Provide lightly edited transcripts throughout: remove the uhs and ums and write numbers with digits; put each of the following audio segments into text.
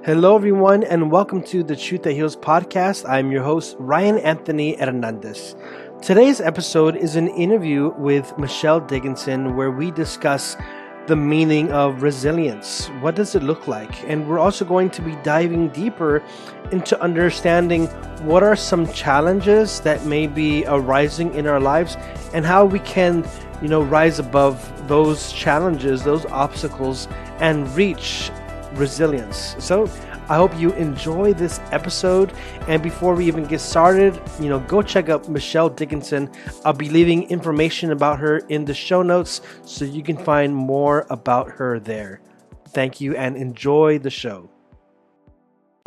Hello, everyone, and welcome to the Truth That Heals podcast. I'm your host, Ryan Anthony Hernandez. Today's episode is an interview with Michelle Dickinson where we discuss the meaning of resilience. What does it look like? And we're also going to be diving deeper into understanding what are some challenges that may be arising in our lives and how we can, rise above those challenges, those obstacles, and reach resilience. So I hope you enjoy this episode. And before we even get started, go check out Michelle Dickinson. I'll be leaving information about her in the show notes so you can find more about her there. Thank you and enjoy the show.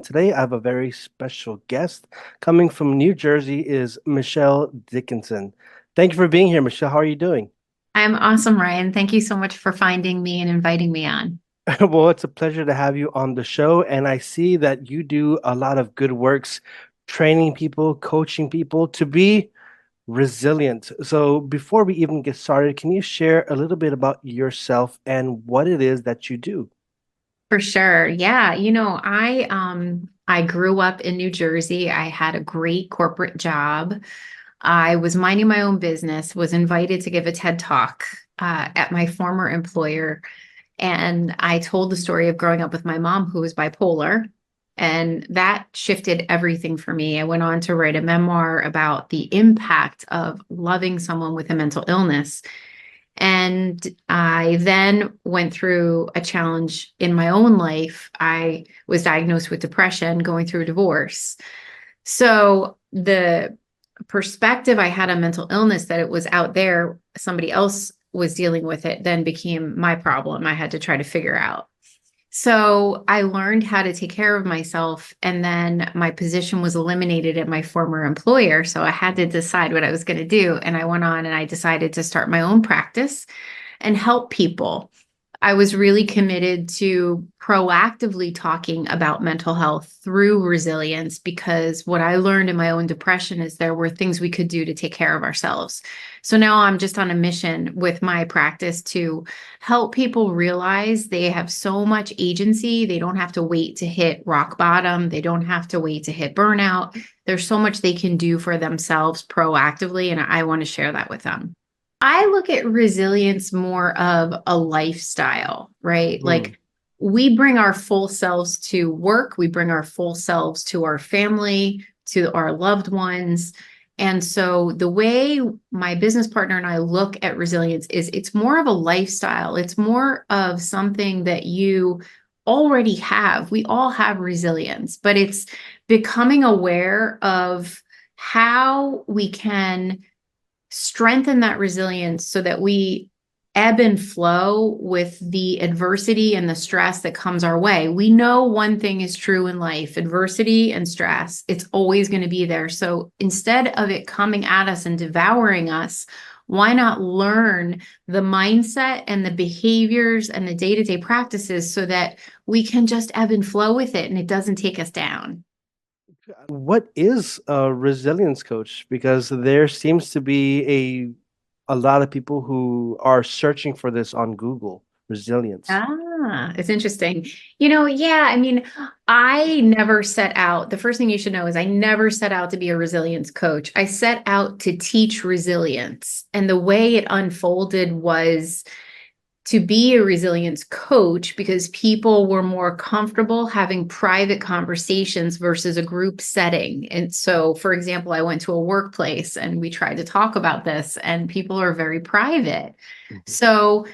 Today I have a very special guest. Coming from New Jersey is Michelle Dickinson. Thank you for being here, Michelle. How are you doing? I'm awesome, Ryan. Thank you so much for finding me and inviting me on. Well, it's a pleasure to have you on the show. And I see that you do a lot of good works training people, coaching people to be resilient. So before we even get started, can you share a little bit about yourself and what it is that you do? For sure. Yeah. I grew up in New Jersey. I had a great corporate job. I was minding my own business, was invited to give a TED Talk at my former employer. And I told the story of growing up with my mom, who was bipolar. And that shifted everything for me. I went on to write a memoir about the impact of loving someone with a mental illness. And I then went through a challenge in my own life. I was diagnosed with depression, going through a divorce. So the perspective I had on mental illness, that it was out there, somebody else was dealing with it, then became my problem. I had to try to figure out. So I learned how to take care of myself. And then my position was eliminated at my former employer. So I had to decide what I was going to do. And I went on and I decided to start my own practice and help people. I was really committed to proactively talking about mental health through resilience, because what I learned in my own depression is there were things we could do to take care of ourselves. So now I'm just on a mission with my practice to help people realize they have so much agency. They don't have to wait to hit rock bottom. They don't have to wait to hit burnout. There's so much they can do for themselves proactively, and I want to share that with them. I look at resilience more of a lifestyle, right? Mm. Like, we bring our full selves to work, we bring our full selves to our family, to our loved ones. And so the way my business partner and I look at resilience is it's more of a lifestyle. It's more of something that you already have. We all have resilience, but it's becoming aware of how we can strengthen that resilience so that we ebb and flow with the adversity and the stress that comes our way. We know one thing is true in life: adversity and stress. It's always going to be there. So instead of it coming at us and devouring us, why not learn the mindset and the behaviors and the day-to-day practices so that we can just ebb and flow with it and it doesn't take us down? What is a resilience coach? Because there seems to be a lot of people who are searching for this on Google, resilience. It's interesting. Yeah, I mean, I never set out. The first thing you should know is I never set out to be a resilience coach. I set out to teach resilience. And the way it unfolded was to be a resilience coach because people were more comfortable having private conversations versus a group setting. And so, for example, I went to a workplace and we tried to talk about this, and people are very private. Mhm. So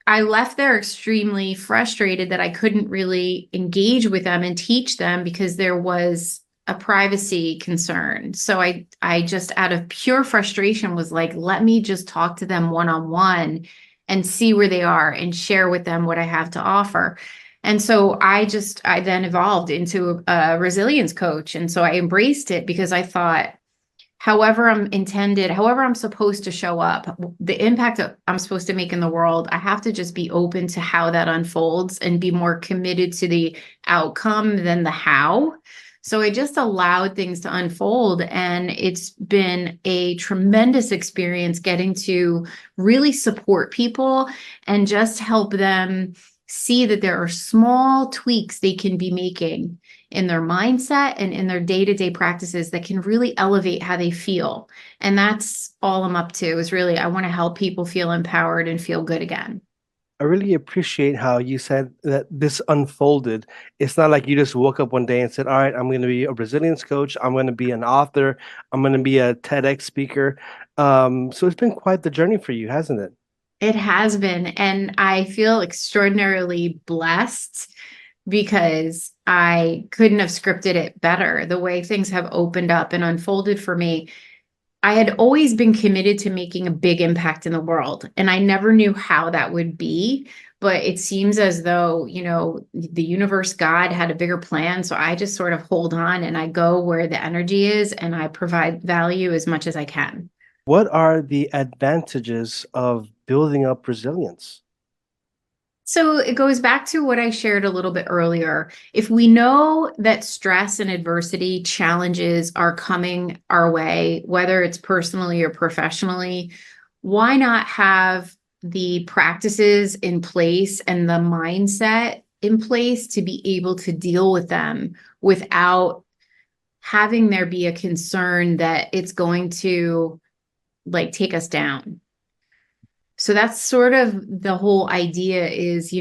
I left there extremely frustrated that I couldn't really engage with them and teach them because there was a privacy concern. So I just, out of pure frustration, was like, let me just talk to them one-on-one and see where they are and share with them what I have to offer. And so I then evolved into a resilience coach. And so I embraced it because I thought, however I'm supposed to show up, the impact that I'm supposed to make in the world, I have to just be open to how that unfolds and be more committed to the outcome than the how. So I just allowed things to unfold, and it's been a tremendous experience getting to really support people and just help them see that there are small tweaks they can be making in their mindset and in their day-to-day practices that can really elevate how they feel. And that's all I'm up to, is really, I want to help people feel empowered and feel good again. I really appreciate how you said that this unfolded. It's not like you just woke up one day and said, "All right, I'm going to be a resilience coach. I'm going to be an author. I'm going to be a TEDx speaker." So it's been quite the journey for you, hasn't it? It has been, and I feel extraordinarily blessed because I couldn't have scripted it better. The way things have opened up and unfolded for me, I had always been committed to making a big impact in the world, and I never knew how that would be. But it seems as though, the universe, God had a bigger plan. So I just sort of hold on and I go where the energy is and I provide value as much as I can. What are the advantages of building up resilience? So it goes back to what I shared a little bit earlier. If we know that stress and adversity challenges are coming our way, whether it's personally or professionally, why not have the practices in place and the mindset in place to be able to deal with them without having there be a concern that it's going to like take us down? So that's sort of the whole idea is,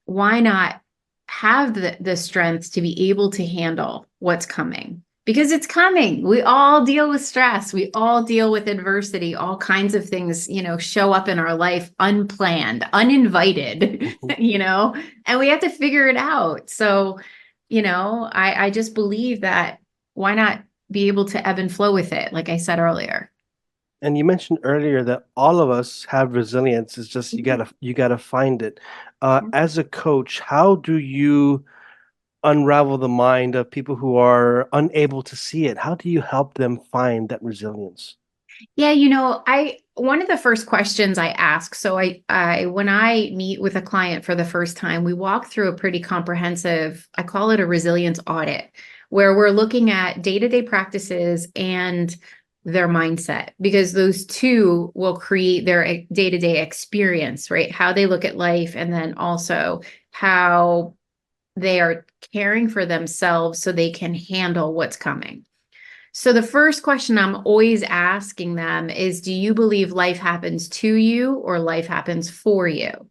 why not have the strength to be able to handle what's coming? Because it's coming. We all deal with stress. We all deal with adversity. All kinds of things, show up in our life unplanned, uninvited, and we have to figure it out. So, I just believe that why not be able to ebb and flow with it, like I said earlier. And you mentioned earlier that all of us have resilience. It's just you gotta find it. As a coach, how do you unravel the mind of people who are unable to see it? How do you help them find that resilience? Yeah, I one of the first questions I ask, so I when I meet with a client for the first time, we walk through a pretty comprehensive, I call it a resilience audit, where we're looking at day-to-day practices and their mindset, because those two will create their day-to-day experience, right? How they look at life, and then also how they are caring for themselves so they can handle what's coming. So the first question I'm always asking them is, do you believe life happens to you or life happens for you?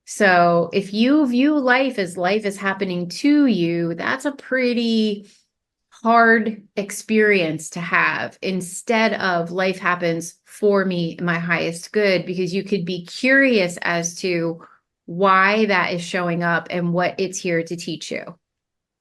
So if you view life is happening to you, that's a pretty hard experience to have, instead of life happens for me, my highest good, because you could be curious as to why that is showing up and what it's here to teach you.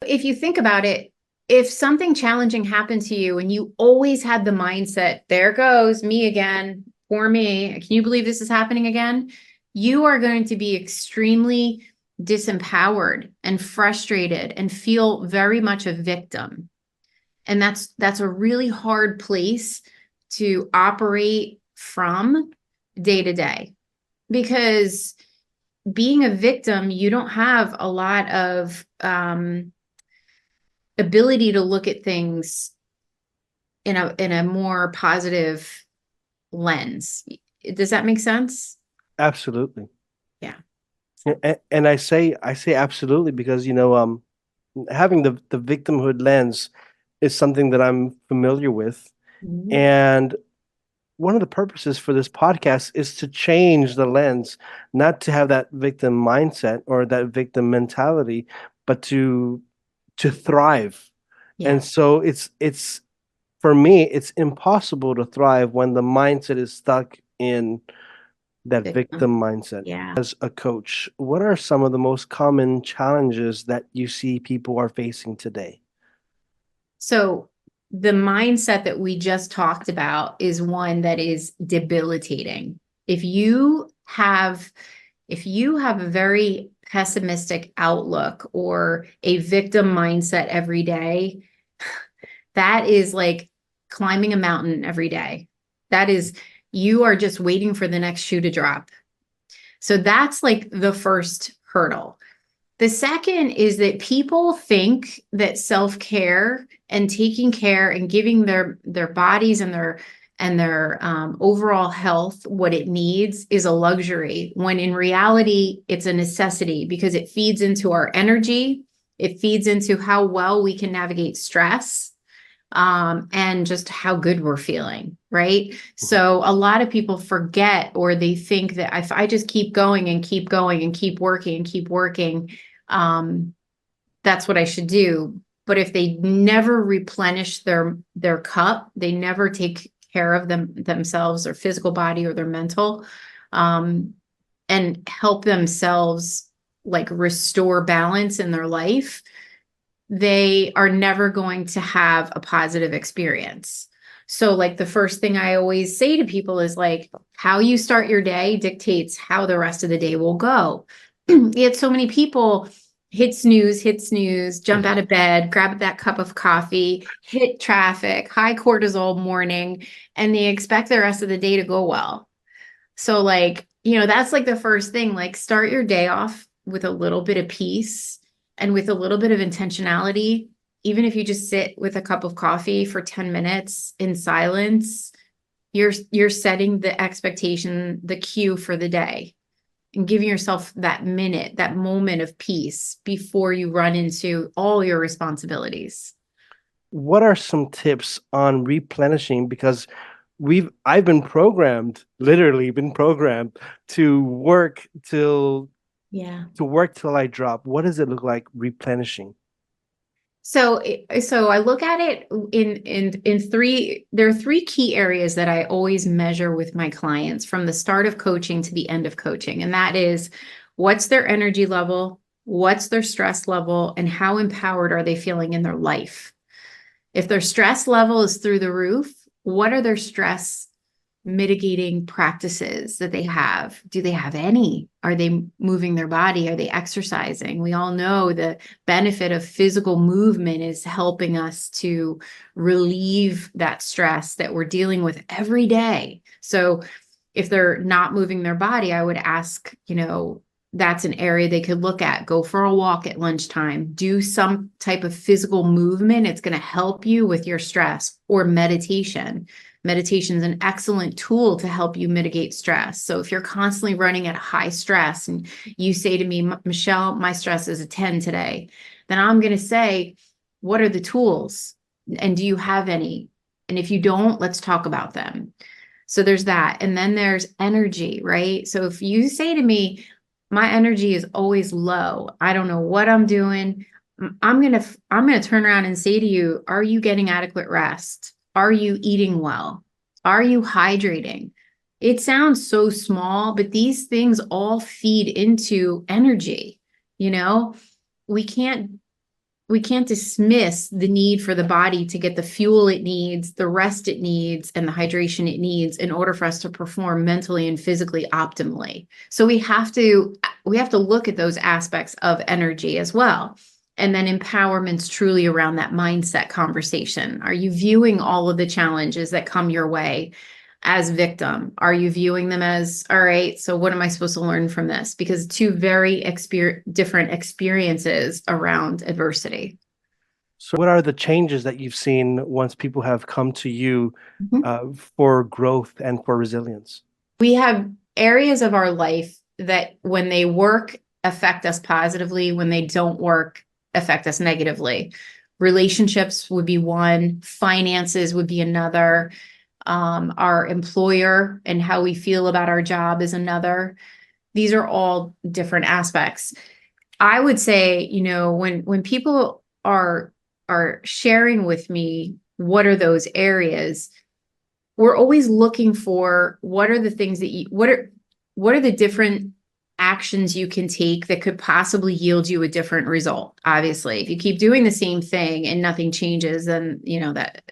If you think about it, if something challenging happened to you and you always had the mindset, there goes me again, for me, can you believe this is happening again? You are going to be extremely disempowered and frustrated and feel very much a victim. And that's a really hard place to operate from day to day, because being a victim, you don't have a lot of ability to look at things in a more positive lens. Does that make sense? Absolutely. Yeah. And I say absolutely because having the victimhood lens is something that I'm familiar with. Mhm. And one of the purposes for this podcast is to change the lens, not to have that victim mindset or that victim mentality, but to thrive. Yeah. And so it's for me, it's impossible to thrive when the mindset is stuck in that Victim. victim mindset. Yeah. As a coach, what are some of the most common challenges that you see people are facing today? So the mindset that we just talked about is one that is debilitating. If you have if you have a very pessimistic outlook or a victim mindset every day, that is like climbing a mountain every day. That is, you are just waiting for the next shoe to drop. So that's like the first hurdle. The second is that people think that self-care and taking care and giving their bodies and and their overall health, what it needs is a luxury, when in reality, it's a necessity, because it feeds into our energy. It feeds into how well we can navigate stress, and just how good we're feeling, right? So a lot of people forget, or they think that if I just keep going and keep going and keep working and keep working, that's what I should do. But if they never replenish their cup, they never take care of themselves, their physical body or their mental, and help themselves like restore balance in their life, they are never going to have a positive experience. So like the first thing I always say to people is like, how you start your day dictates how the rest of the day will go. Yet so many people hit snooze, jump out of bed, grab that cup of coffee, hit traffic, high cortisol morning, and they expect the rest of the day to go well. So like, that's like the first thing, like start your day off with a little bit of peace and with a little bit of intentionality. Even if you just sit with a cup of coffee for 10 minutes in silence, you're setting the expectation, the cue for the day, and giving yourself that minute, that moment of peace before you run into all your responsibilities. What are some tips on replenishing? Because I've been programmed, literally been programmed to work till Yeah. I drop. What does it look like replenishing? So I look at it in three. There are three key areas that I always measure with my clients from the start of coaching to the end of coaching, and that is, what's their energy level, what's their stress level, and how empowered are they feeling in their life. If their stress level is through the roof, what are their stress mitigating practices that they have? Do they have any? Are they moving their body? Are they exercising? We all know the benefit of physical movement is helping us to relieve that stress that we're dealing with every day. So if they're not moving their body, I would ask, that's an area they could look at. Go for a walk at lunchtime, do some type of physical movement. It's going to help you with your stress. Or meditation. Meditation is an excellent tool to help you mitigate stress. So if you're constantly running at high stress and you say to me, Michelle, my stress is a 10 today, then I'm going to say, what are the tools? And do you have any? And if you don't, let's talk about them. So there's that. And then there's energy, right? So if you say to me, my energy is always low, I don't know what I'm doing, I'm going to turn around and say to you, are you getting adequate rest? Are you eating well? Are you hydrating? It sounds so small, but these things all feed into energy. We can't dismiss the need for the body to get the fuel it needs, the rest it needs, and the hydration it needs in order for us to perform mentally and physically optimally. So we have to look at those aspects of energy as well. And then empowerment's truly around that mindset conversation. Are you viewing all of the challenges that come your way as victim? Are you viewing them as, all right, so what am I supposed to learn from this? Because two very different experiences around adversity. So, what are the changes that you've seen once people have come to you Mhm. for growth and for resilience? We have areas of our life that when they work, affect us positively. When they don't work, affect us negatively. Relationships would be one, finances would be another. Our employer and how we feel about our job is another. These are all different aspects. I would say, when people are sharing with me what are those areas, we're always looking for what are the things that what are the different actions you can take that could possibly yield you a different result. Obviously, if you keep doing the same thing and nothing changes, then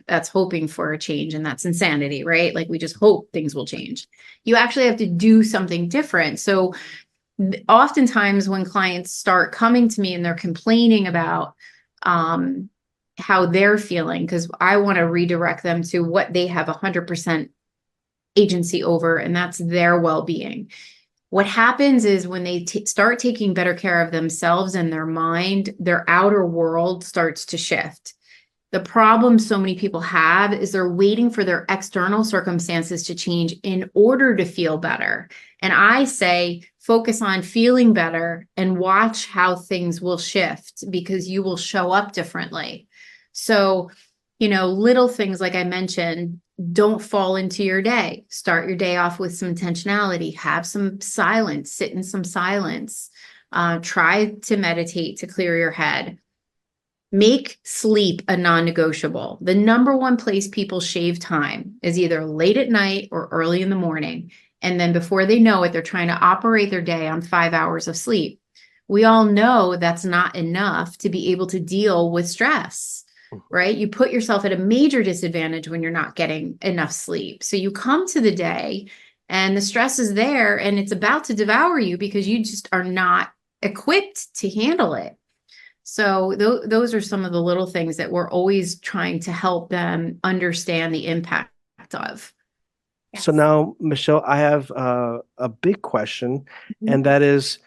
that's hoping for a change, and that's insanity, right? Like we just hope things will change. You actually have to do something different. So oftentimes when clients start coming to me and they're complaining about how they're feeling, because I want to redirect them to what they have 100% agency over, and that's their well-being. What happens is when they start taking better care of themselves and their mind, their outer world starts to shift. The problem so many people have is they're waiting for their external circumstances to change in order to feel better. And I say, focus on feeling better and watch how things will shift because you will show up differently. So, little things like I mentioned, don't fall into your day. Start your day off with some intentionality, have some silence, sit in some silence, try to meditate to clear your head. Make sleep a non-negotiable. The number one place people shave time is either late at night or early in the morning. And then before they know it, they're trying to operate their day on 5 hours of sleep. We all know that's not enough to be able to deal with stress, right? You put yourself at a major disadvantage when you're not getting enough sleep. So you come to the day and the stress is there and it's about to devour you because you just are not equipped to handle it. So those are some of the little things that we're always trying to help them understand the impact of. So now, Michelle, I have a big question, Mhm. and that is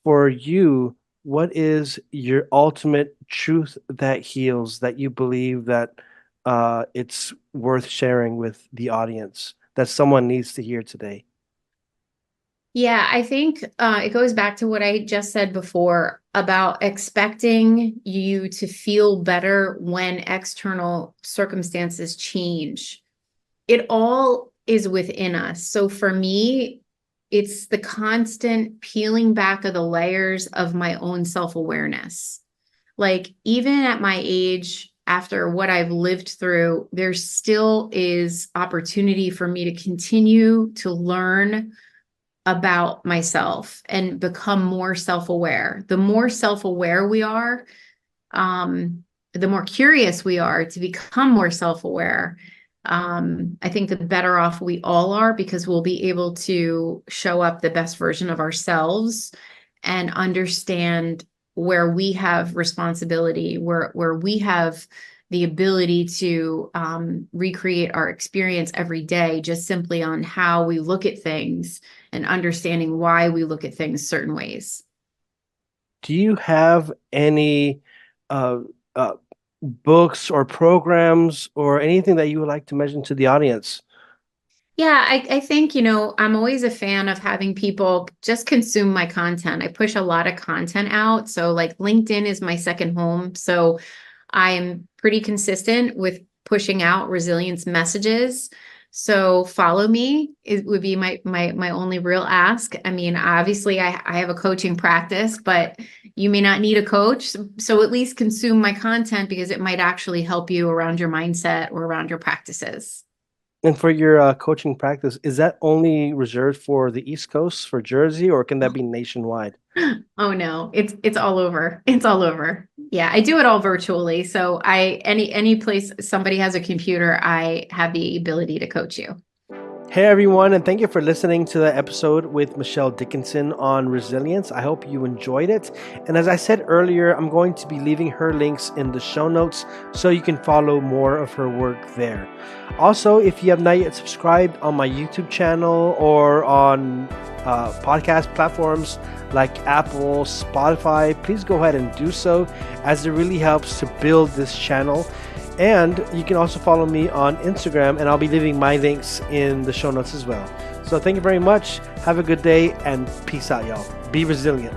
for you, what is your ultimate truth that heals that you believe that it's worth sharing with the audience that someone needs to hear today? Yeah, I think it goes back to what I just said before about expecting you to feel better when external circumstances change. It all is within us. So for me, it's the constant peeling back of the layers of my own self-awareness. Like, even at my age, after what I've lived through, there still is opportunity for me to continue to learn about myself and become more self-aware. The more self-aware we are, the more curious we are to become more self-aware. I think the better off we all are because we'll be able to show up the best version of ourselves and understand where we have responsibility, where we have the ability to recreate our experience every day, just simply on how we look at things and understanding why we look at things certain ways. Do you have any uh, uh, books or programs or anything that you would like to mention to the audience? Yeah, I think, I'm always a fan of having people just consume my content. I push a lot of content out. So like LinkedIn is my second home. So I'm pretty consistent with pushing out resilience messages. So follow me. It would be my only real ask. I mean, obviously I have a coaching practice, but you may not need a coach. So at least consume my content because it might actually help you around your mindset or around your practices. And for your coaching practice, is that only reserved for the East Coast, for Jersey, or can that be nationwide? Oh no, it's all over. It's all over. Yeah, I do it all virtually. So any place somebody has a computer, I have the ability to coach you. Hey everyone, and thank you for listening to the episode with Michelle Dickinson on resilience. I hope you enjoyed it. And as I said earlier, I'm going to be leaving her links in the show notes so you can follow more of her work there. Also, if you have not yet subscribed on my YouTube channel or on podcast platforms like Apple, Spotify, please go ahead and do so, as it really helps to build this channel. And you can also follow me on Instagram, and I'll be leaving my links in the show notes as well. So thank you very much. Have a good day, and peace out, y'all. Be resilient.